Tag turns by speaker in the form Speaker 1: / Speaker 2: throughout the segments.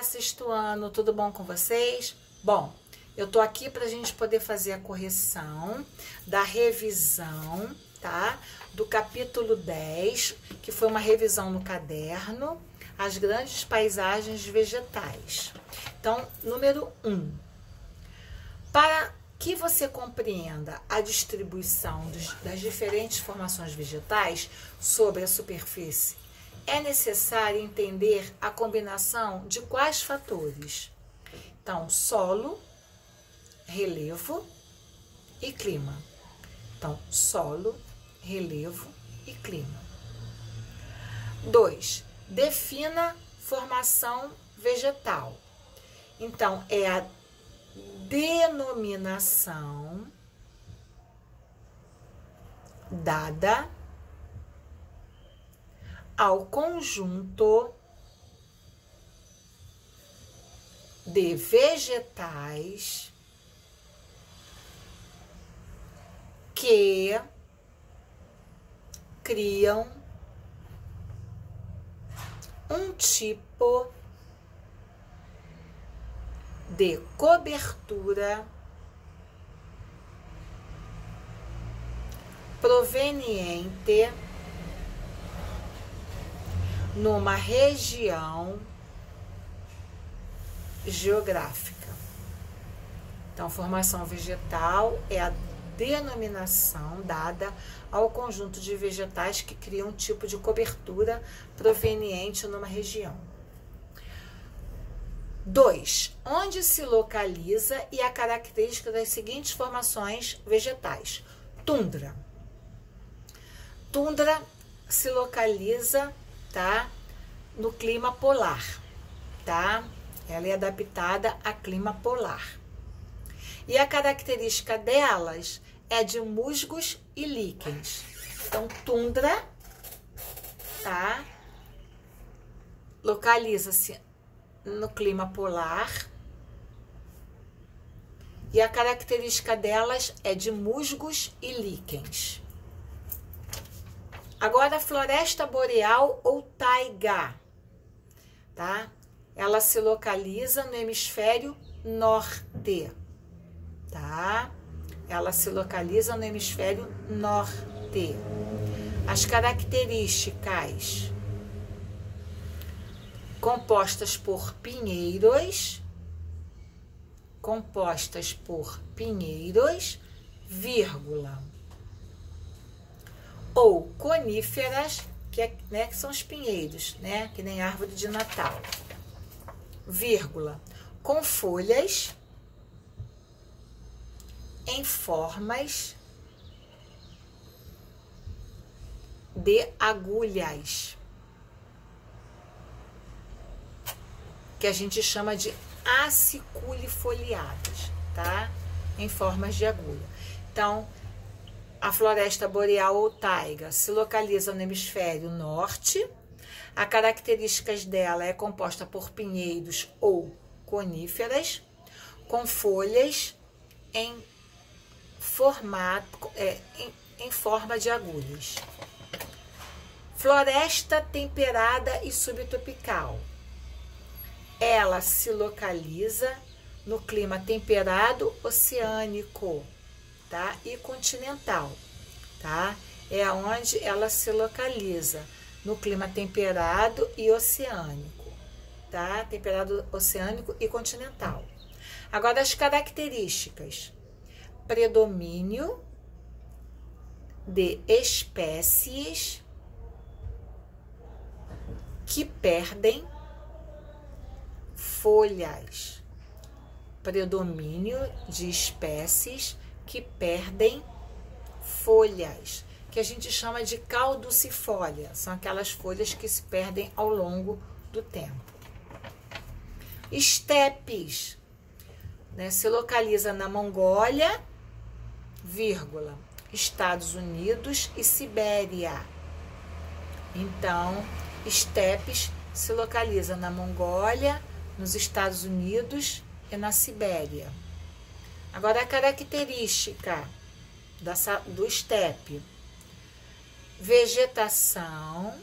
Speaker 1: Olá, sexto ano, tudo bom com vocês? Bom, eu tô aqui pra gente poder fazer a correção da revisão, tá? Do capítulo 10, que foi uma revisão no caderno, as grandes paisagens vegetais. Então, número 1. Para que você compreenda a distribuição das diferentes formações vegetais sobre a superfície, é necessário entender a combinação de quais fatores? Então, solo, relevo e clima. Então, solo, relevo e clima. 2. Defina formação vegetal. Então, é a denominação dada ao conjunto de vegetais que criam um tipo de cobertura proveniente numa região geográfica. Então, formação vegetal é a denominação dada ao conjunto de vegetais que criam um tipo de cobertura proveniente numa região. 2. Onde se localiza e a característica das seguintes formações vegetais. Tundra. Tundra se localiza, tá, no clima polar, tá? Ela é adaptada a clima polar. E a característica delas é de musgos e líquens. Então, tundra, tá? Localiza-se no clima polar. E a característica delas é de musgos e líquens. Agora, a floresta boreal ou taiga, tá? Ela se localiza no hemisfério norte, tá? Ela se localiza no hemisfério norte. As características compostas por pinheiros, vírgula, ou coníferas, que são os pinheiros, né, que nem árvore de Natal, vírgula, com folhas em formas de agulhas, que a gente chama de aciculifoliadas, tá? Em formas de agulha. Então, a floresta boreal ou taiga se localiza no hemisfério norte. A características dela é composta por pinheiros ou coníferas, com folhas em forma de agulhas. Floresta temperada e subtropical. Ela se localiza no clima temperado oceânico, tá? E continental, tá? É onde ela se localiza, no clima temperado e oceânico, tá? Temperado oceânico e continental. Agora, as características: predomínio de espécies que perdem folhas. Predomínio de espécies que perdem folhas, que a gente chama de caducifólia. São aquelas folhas que se perdem ao longo do tempo. Estepes, né, se localiza na Mongólia, vírgula, Estados Unidos e Sibéria. Então, estepes se localiza na Mongólia, nos Estados Unidos e na Sibéria. Agora, a característica do estepe: vegetação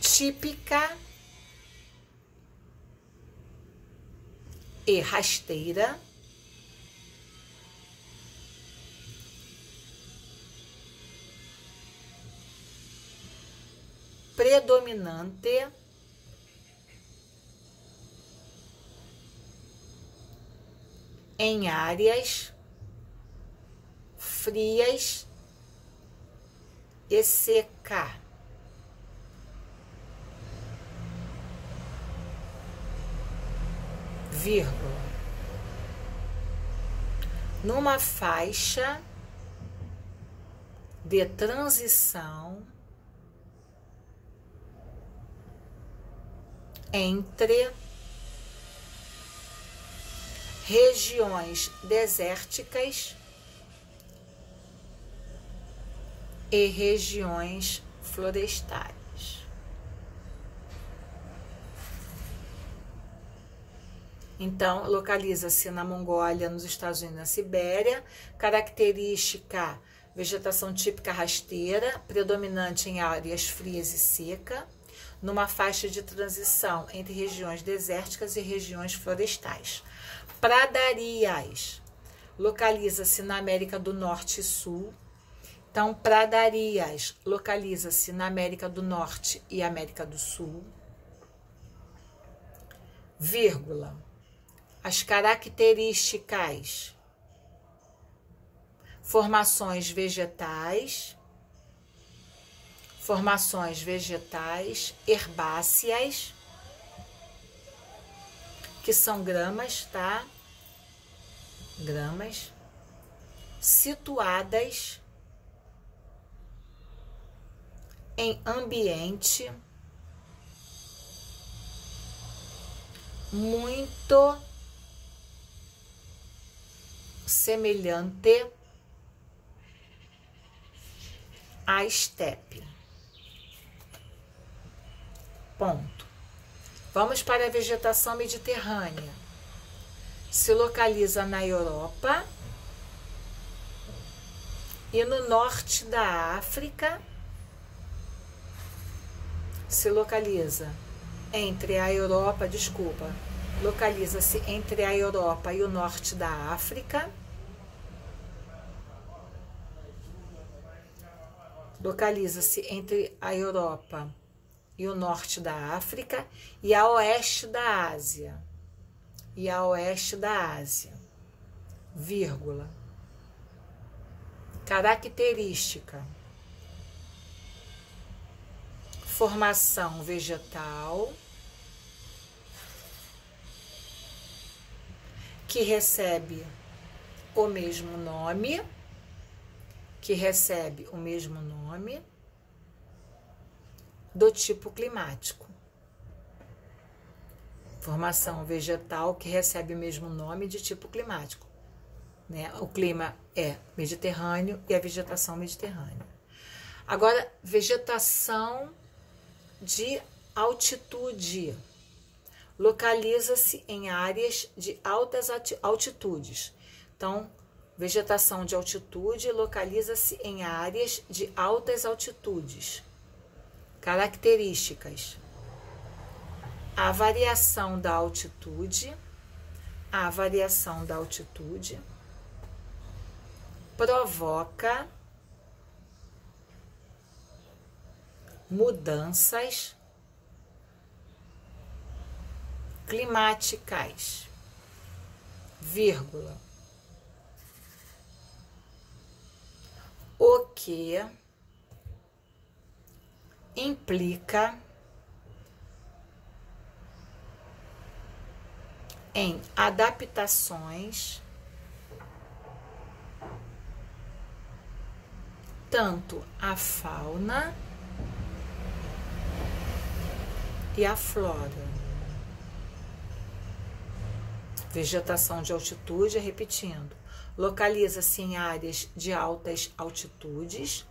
Speaker 1: típica e rasteira, predominante, em áreas frias e seca. Vírgula. Numa faixa de transição entre regiões desérticas e regiões florestais. Então, localiza-se na Mongólia, nos Estados Unidos, na Sibéria. Característica: vegetação típica rasteira, predominante em áreas frias e secas, numa faixa de transição entre regiões desérticas e regiões florestais. Pradarias, localiza-se na América do Norte e Sul. Então, pradarias, localiza-se na América do Norte e América do Sul. Vírgula. As características: formações vegetais herbáceas, que são gramas, tá? Gramas, situadas em ambiente muito semelhante à estepe. Ponto. Vamos para a vegetação mediterrânea. Se localiza na Europa e no norte da África. Se localiza entre a Europa, localiza-se entre a Europa e o norte da África. Localiza-se entre a Europa e o norte da África e a oeste da Ásia. Vírgula. Característica: formação vegetal que recebe o mesmo nome, do tipo climático. Formação vegetal que recebe o mesmo nome de tipo climático, né? O clima é mediterrâneo e a vegetação mediterrânea. Agora, vegetação de altitude. Localiza-se em áreas de altas altitudes. Então, vegetação de altitude localiza-se em áreas de altas altitudes. Características: a variação da altitude provoca mudanças climáticas, vírgula, o que implica em adaptações tanto à fauna e à flora. Vegetação de altitude, repetindo, localiza-se em áreas de altas altitudes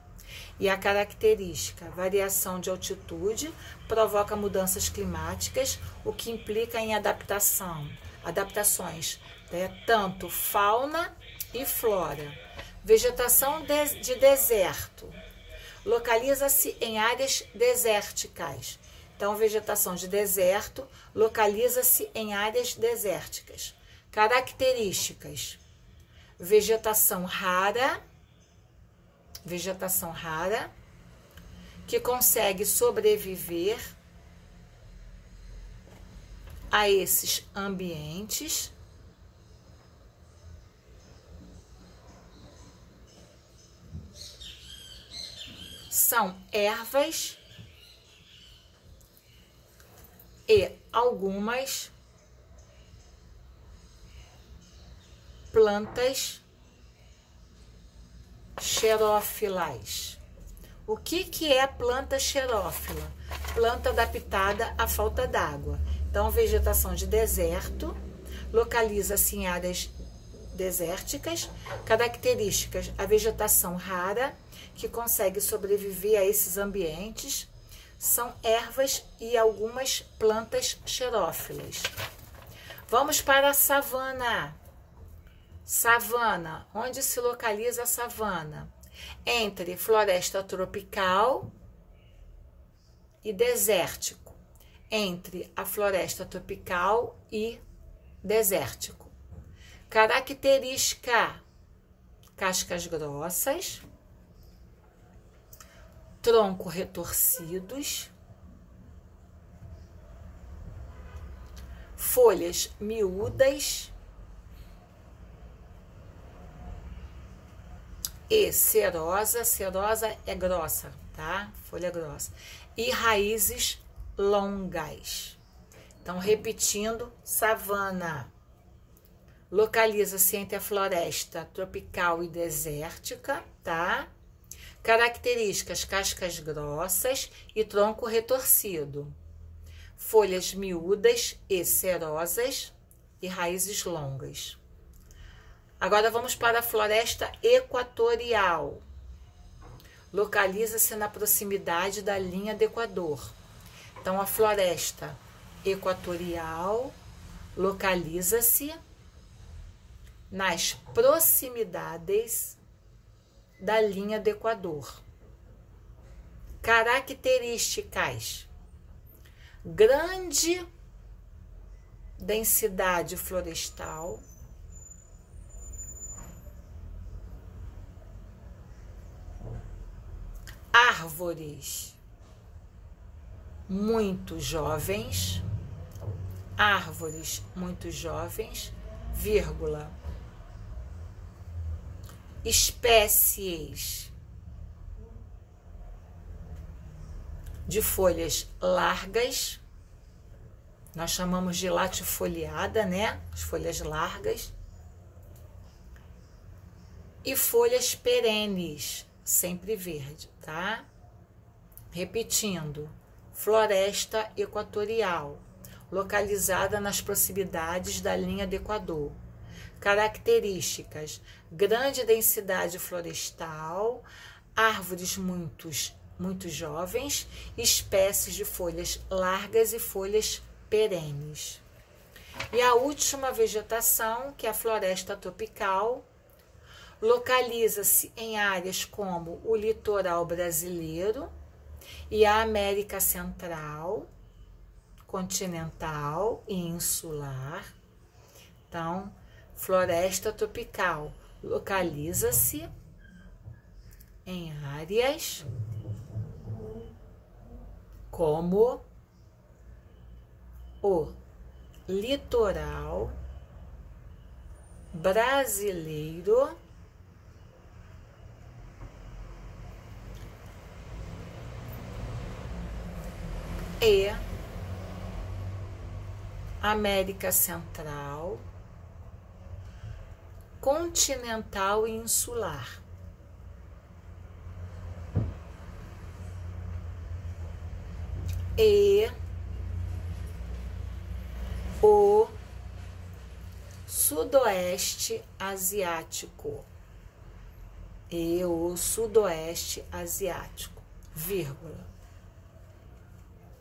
Speaker 1: e a característica, variação de altitude, provoca mudanças climáticas, o que implica em adaptações, né, tanto fauna e flora. Vegetação de deserto, localiza-se em áreas desérticas. Então, vegetação de deserto localiza-se em áreas desérticas. Características: vegetação rara, que consegue sobreviver a esses ambientes. São ervas e algumas plantas xerófilas. O que é planta xerófila? Planta adaptada à falta d'água. Então, vegetação de deserto, localiza-se em áreas desérticas. Características: a vegetação rara, que consegue sobreviver a esses ambientes. São ervas e algumas plantas xerófilas. Vamos para a savana. Savana, onde se localiza a savana? Entre floresta tropical e desértico. Entre a floresta tropical e desértico. Característica: cascas grossas, tronco retorcidos, folhas miúdas e cerosa é grossa, tá? Folha grossa. E raízes longas. Então, repetindo, savana. Localiza-se entre a floresta tropical e desértica, tá? Características: cascas grossas e tronco retorcido. Folhas miúdas e cerosas e raízes longas. Agora vamos para a floresta equatorial. Localiza-se na proximidade da linha do Equador. Então, a floresta equatorial localiza-se nas proximidades da linha do Equador. Características: grande densidade florestal, árvores muito jovens, vírgula, espécies de folhas largas, nós chamamos de latifoliada, né? As folhas largas, e folhas perenes, sempre verde, tá? Repetindo, floresta equatorial, localizada nas proximidades da linha do Equador. Características: grande densidade florestal, árvores muito jovens, espécies de folhas largas e folhas perenes. E a última vegetação, que é a floresta tropical, localiza-se em áreas como o litoral brasileiro e a América Central, continental e insular. Então, floresta tropical localiza-se em áreas como o litoral brasileiro e América Central, continental e insular. E o Sudoeste Asiático. Vírgula.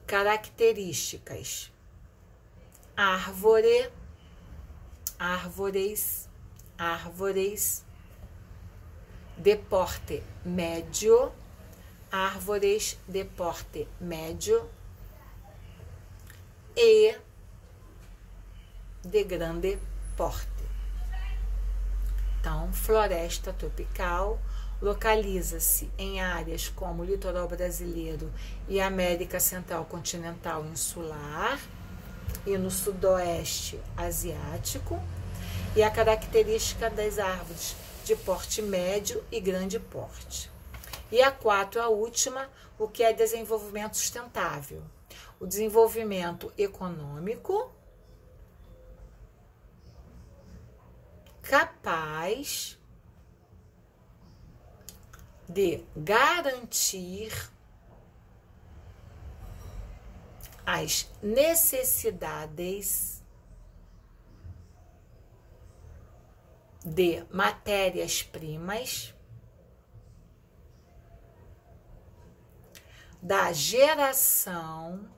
Speaker 1: Características: árvores de porte médio, árvores de porte médio e de grande porte. Então, floresta tropical localiza-se em áreas como o litoral brasileiro e América Central continental insular e no sudoeste asiático, e a característica das árvores de porte médio e grande porte. E a 4, a última, o que é desenvolvimento sustentável? O desenvolvimento econômico capaz de garantir as necessidades de matérias-primas, da geração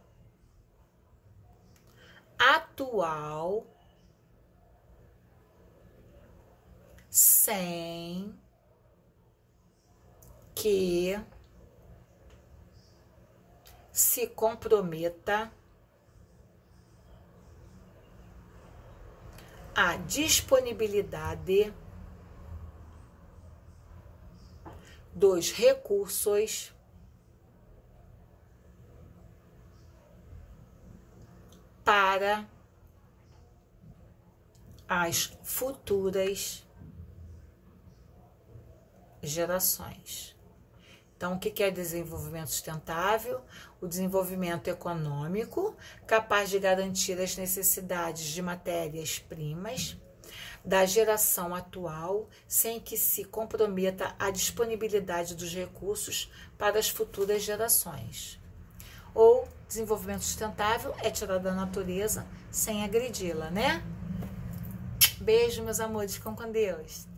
Speaker 1: atual sem que se comprometa a disponibilidade dos recursos para as futuras gerações. Então, o que é desenvolvimento sustentável? O desenvolvimento econômico, capaz de garantir as necessidades de matérias-primas da geração atual, sem que se comprometa a disponibilidade dos recursos para as futuras gerações. Ou desenvolvimento sustentável é tirar da natureza sem agredi-la, né? Beijo, meus amores, ficam com Deus.